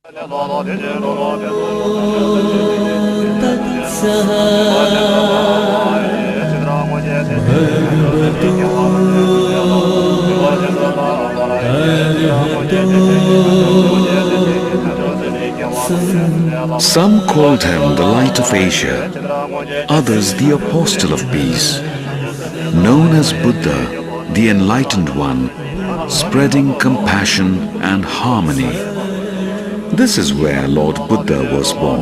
Some called him the Light of Asia, others the Apostle of Peace. Known as Buddha, the Enlightened One, spreading compassion and harmony. This is where Lord Buddha was born.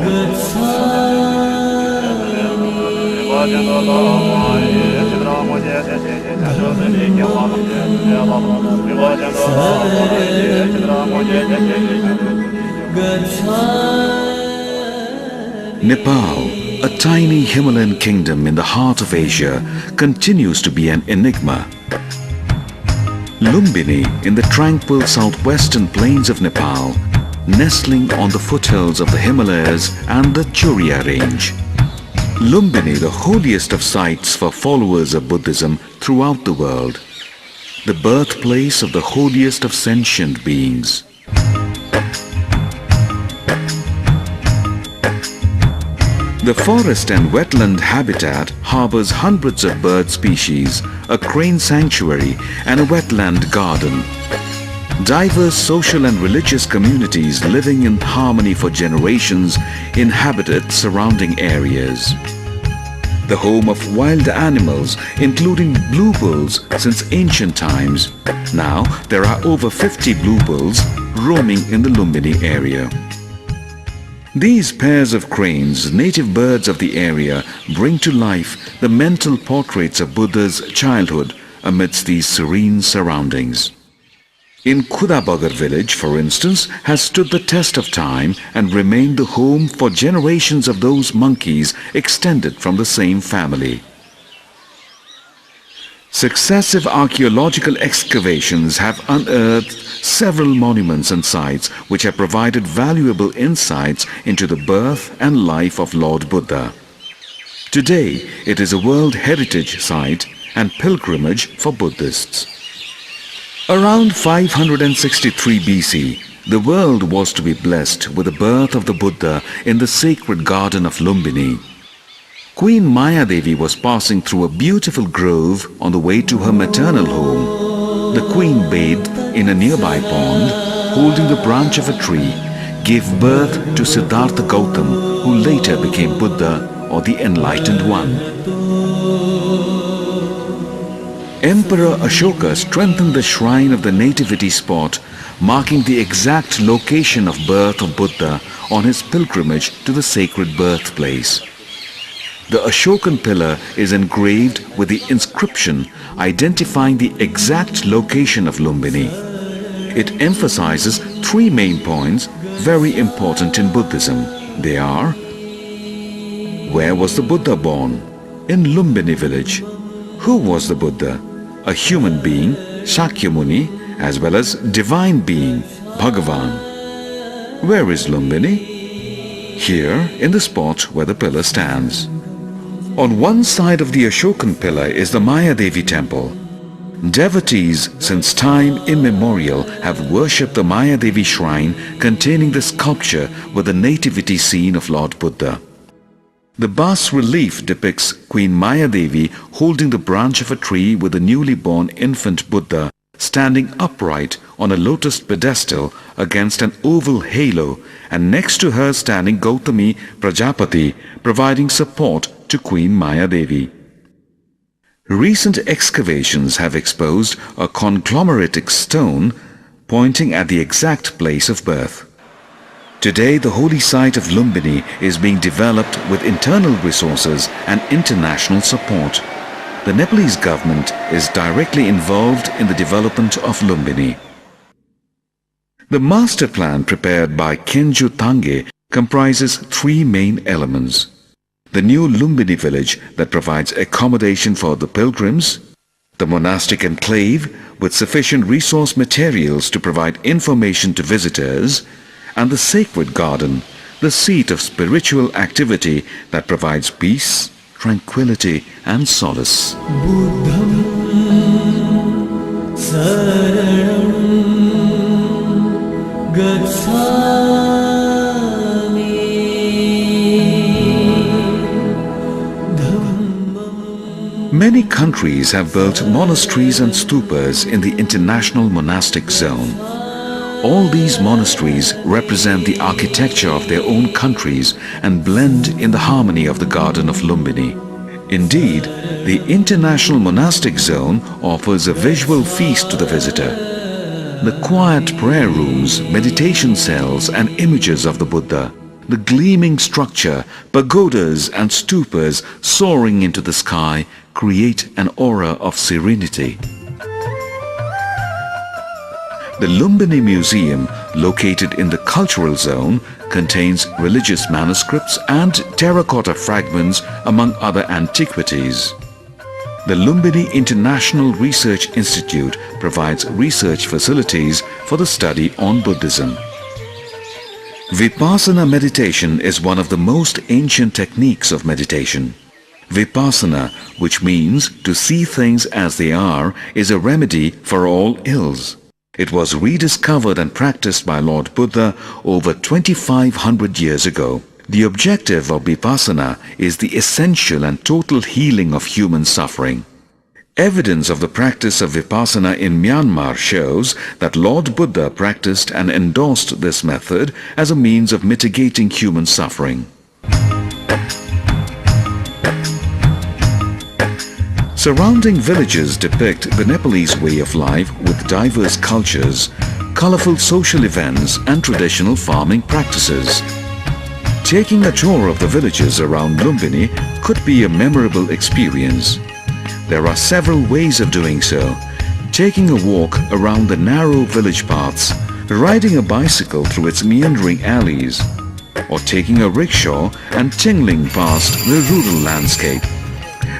Nepal, a tiny Himalayan kingdom in the heart of Asia, continues to be an enigma. Lumbini, in the tranquil southwestern plains of Nepal, nestling on the foothills of the Himalayas and the Churiya range. Lumbini, the holiest of sites for followers of Buddhism throughout the world, the birthplace of the holiest of sentient beings. The forest and wetland habitat harbors hundreds of bird species, a crane sanctuary and a wetland garden. Diverse social and religious communities living in harmony for generations inhabited surrounding areas. The home of wild animals, including blue bulls since ancient times. Now there are over 50 blue bulls roaming in the Lumbini area. These pairs of cranes, native birds of the area, bring to life the mental portraits of Buddha's childhood amidst these serene surroundings. In Khudabagar village, for instance, has stood the test of time and remained the home for generations of those monkeys extended from the same family. Successive archaeological excavations have unearthed several monuments and sites which have provided valuable insights into the birth and life of Lord Buddha. Today, it is a World Heritage Site and pilgrimage for Buddhists. Around 563 BC, the world was to be blessed with the birth of the Buddha in the sacred garden of Lumbini. Queen Mayadevi was passing through a beautiful grove on the way to her maternal home. The queen bathed in a nearby pond, holding the branch of a tree, gave birth to Siddhartha Gautam, who later became Buddha or the Enlightened One. Emperor Ashoka strengthened the shrine of the nativity spot, marking the exact location of birth of Buddha on his pilgrimage to the sacred birthplace. The Ashokan pillar is engraved with the inscription identifying the exact location of Lumbini. It emphasizes three main points very important in Buddhism. They are: where was the Buddha born? In Lumbini village. Who was the Buddha? A human being, Shakyamuni, as well as divine being, Bhagavan. Where is Lumbini? Here, in the spot where the pillar stands. On one side of the Ashokan pillar is the Mayadevi temple. Devotees since time immemorial have worshipped the Mayadevi shrine containing the sculpture with the nativity scene of Lord Buddha. The bas-relief depicts Queen Mayadevi holding the branch of a tree with the newly born infant Buddha standing upright on a lotus pedestal against an oval halo, and next to her standing Gautami Prajapati, providing support to Queen Mayadevi. Recent excavations have exposed a conglomeratic stone pointing at the exact place of birth. Today, the holy site of Lumbini is being developed with internal resources and international support. The Nepalese government is directly involved in the development of Lumbini. The master plan prepared by Khenju Tangye comprises three main elements: the new Lumbini village that provides accommodation for the pilgrims, the monastic enclave with sufficient resource materials to provide information to visitors, and the sacred garden, the seat of spiritual activity that provides peace, tranquility and solace. Buddham saranam gacchami. Many countries have built monasteries and stupas in the international monastic zone. All these monasteries represent the architecture of their own countries and blend in the harmony of the Garden of Lumbini. Indeed, the international monastic zone offers a visual feast to the visitor. The quiet prayer rooms, meditation cells and images of the Buddha, the gleaming structure, pagodas and stupas soaring into the sky create an aura of serenity. The Lumbini Museum, located in the cultural zone, contains religious manuscripts and terracotta fragments among other antiquities. The Lumbini International Research Institute provides research facilities for the study on Buddhism. Vipassana meditation is one of the most ancient techniques of meditation. Vipassana, which means to see things as they are, is a remedy for all ills. It was rediscovered and practiced by Lord Buddha over 2500 years ago. The objective of Vipassana is the essential and total healing of human suffering. Evidence of the practice of Vipassana in Myanmar shows that Lord Buddha practiced and endorsed this method as a means of mitigating human suffering. Surrounding villages depict the Nepalese way of life with diverse cultures, colorful social events and traditional farming practices. Taking a tour of the villages around Lumbini could be a memorable experience. There are several ways of doing so. Taking a walk around the narrow village paths, riding a bicycle through its meandering alleys, or taking a rickshaw and tingling past the rural landscape.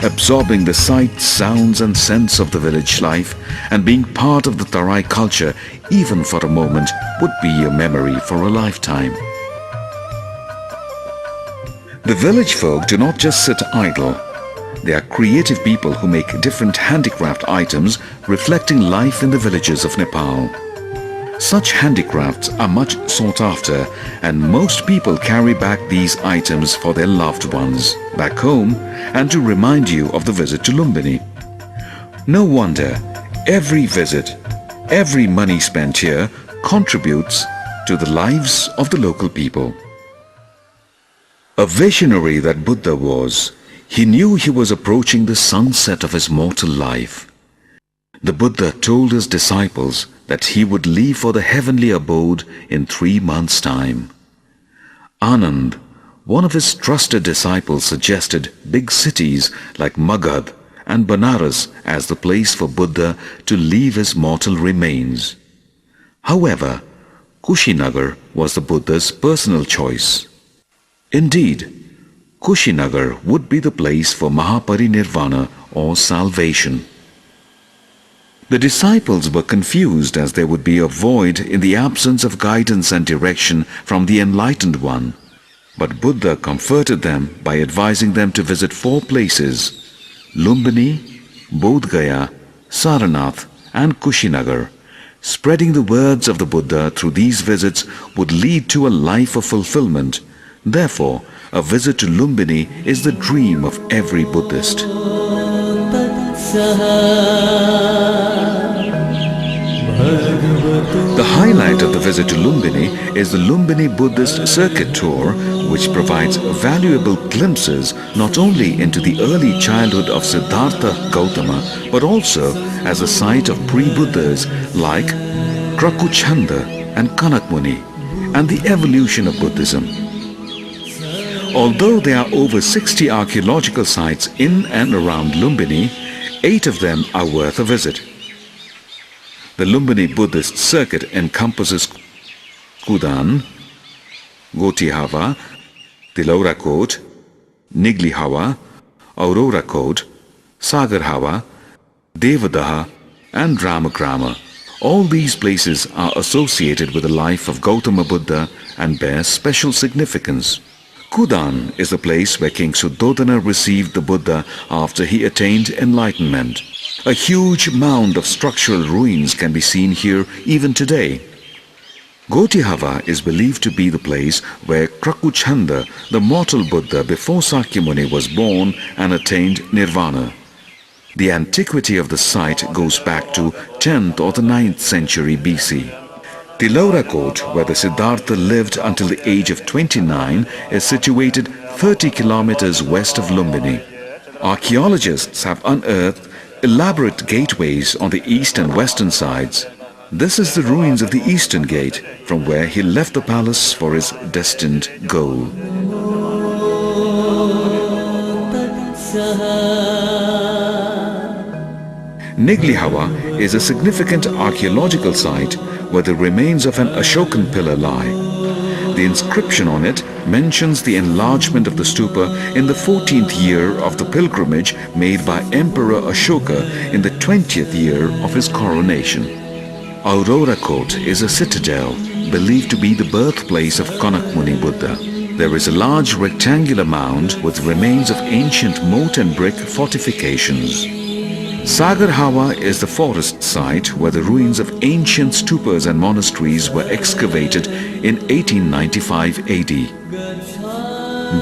Absorbing the sights, sounds and scents of the village life and being part of the Tarai culture even for a moment would be a memory for a lifetime. The village folk do not just sit idle. They are creative people who make different handicraft items reflecting life in the villages of Nepal. Such handicrafts are much sought after and most people carry back these items for their loved ones back home and to remind you of the visit to Lumbini. No wonder every visit, every money spent here contributes to the lives of the local people. A visionary that Buddha was, he knew he was approaching the sunset of his mortal life. The Buddha told his disciples that he would leave for the heavenly abode in 3 months' time. Anand, one of his trusted disciples, suggested big cities like Magadh and Banaras as the place for Buddha to leave his mortal remains. However, Kushinagar was the Buddha's personal choice. Indeed, Kushinagar would be the place for Mahaparinirvana or salvation. The disciples were confused as there would be a void in the absence of guidance and direction from the Enlightened One. But Buddha comforted them by advising them to visit 4 places: Lumbini, Bodh Gaya, Saranath and Kushinagar. Spreading the words of the Buddha through these visits would lead to a life of fulfillment. Therefore, a visit to Lumbini is the dream of every Buddhist. The highlight of the visit to Lumbini is the Lumbini Buddhist Circuit Tour, which provides valuable glimpses not only into the early childhood of Siddhartha Gautama, but also as a site of pre-Buddhas like Krakuchanda and Kanak Muni, and the evolution of Buddhism. Although there are over 60 archaeological sites in and around Lumbini, 8 of them are worth a visit. The Lumbini Buddhist Circuit encompasses Kudan, Gotihava, Tilaura Kot, Niglihawa, Aurora Kot, Sagarhawa, Devadaha and Ramagrama. All these places are associated with the life of Gautama Buddha and bear special significance. Kudan is the place where King Suddhodana received the Buddha after he attained enlightenment. A huge mound of structural ruins can be seen here even today. Gotihava is believed to be the place where Krakuchanda, the mortal Buddha before Sakyamuni, was born and attained nirvana. The antiquity of the site goes back to 10th or the 9th century BC. Tilaura Kot, where the Siddhartha lived until the age of 29, is situated 30 kilometers west of Lumbini. Archaeologists have unearthed elaborate gateways on the east and western sides. This is the ruins of the eastern gate, from where he left the palace for his destined goal. Niglihawa is a significant archaeological site where the remains of an Ashokan pillar lie. The inscription on it mentions the enlargement of the stupa in the 14th year of the pilgrimage made by Emperor Ashoka in the 20th year of his coronation. Aurora Kot is a citadel believed to be the birthplace of Kanak Muni Buddha. There is a large rectangular mound with remains of ancient moat and brick fortifications. Sagar Hawa is the forest site where the ruins of ancient stupas and monasteries were excavated in 1895 AD.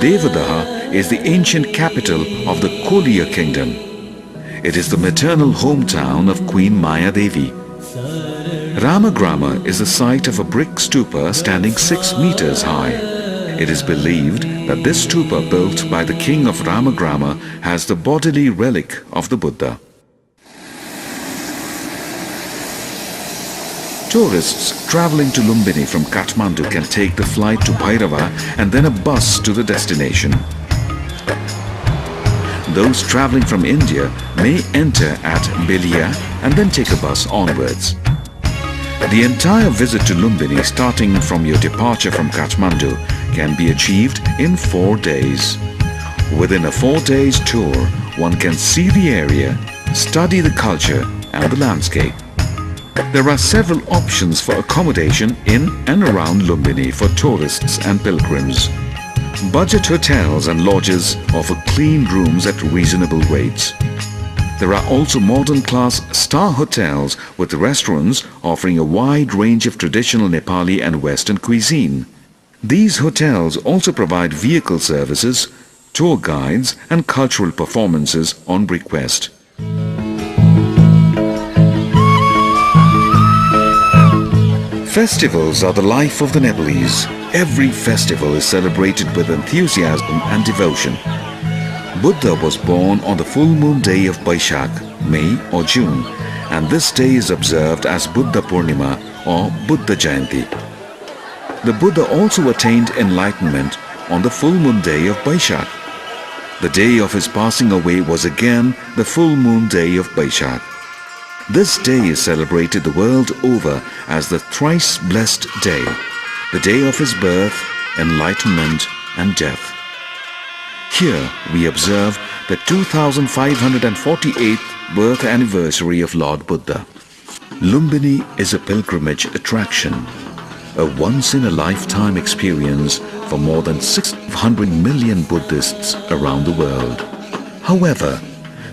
Devadaha is the ancient capital of the Koliya kingdom. It is the maternal hometown of Queen Maya Devi. Ramagrama is the site of a brick stupa standing 6 meters high. It is believed that this stupa built by the king of Ramagrama has the bodily relic of the Buddha. Tourists traveling to Lumbini from Kathmandu can take the flight to Bhairava and then a bus to the destination. Those traveling from India may enter at Belia and then take a bus onwards. The entire visit to Lumbini, starting from your departure from Kathmandu, can be achieved in 4 days. Within a 4 days tour, one can see the area, study the culture and the landscape. There are several options for accommodation in and around Lumbini for tourists and pilgrims. Budget hotels and lodges offer clean rooms at reasonable rates. There are also modern-class star hotels with restaurants offering a wide range of traditional Nepali and Western cuisine. These hotels also provide vehicle services, tour guides and cultural performances on request. Festivals are the life of the Nepalese. Every festival is celebrated with enthusiasm and devotion. Buddha was born on the full moon day of Baishak, May or June, and this day is observed as Buddha Purnima or Buddha Jayanti. The Buddha also attained enlightenment on the full moon day of Baishak. The day of his passing away was again the full moon day of Baishak. This day is celebrated the world over as the thrice blessed day, the day of his birth, enlightenment and death. Here we observe the 2548th birth anniversary of Lord Buddha. Lumbini is a pilgrimage attraction, a once-in-a-lifetime experience for more than 600 million Buddhists around the world. However,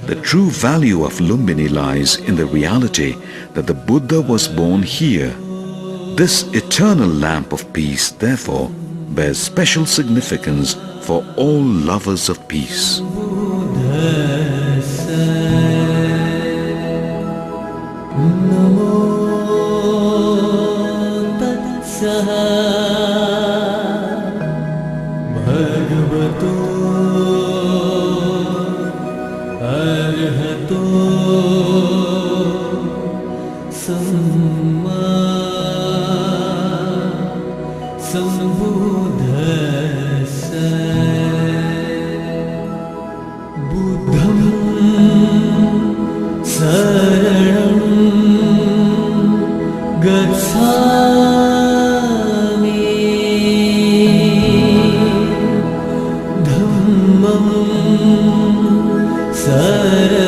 the true value of Lumbini lies in the reality that the Buddha was born here. This eternal lamp of peace, therefore, bears special significance for all lovers of peace. Sara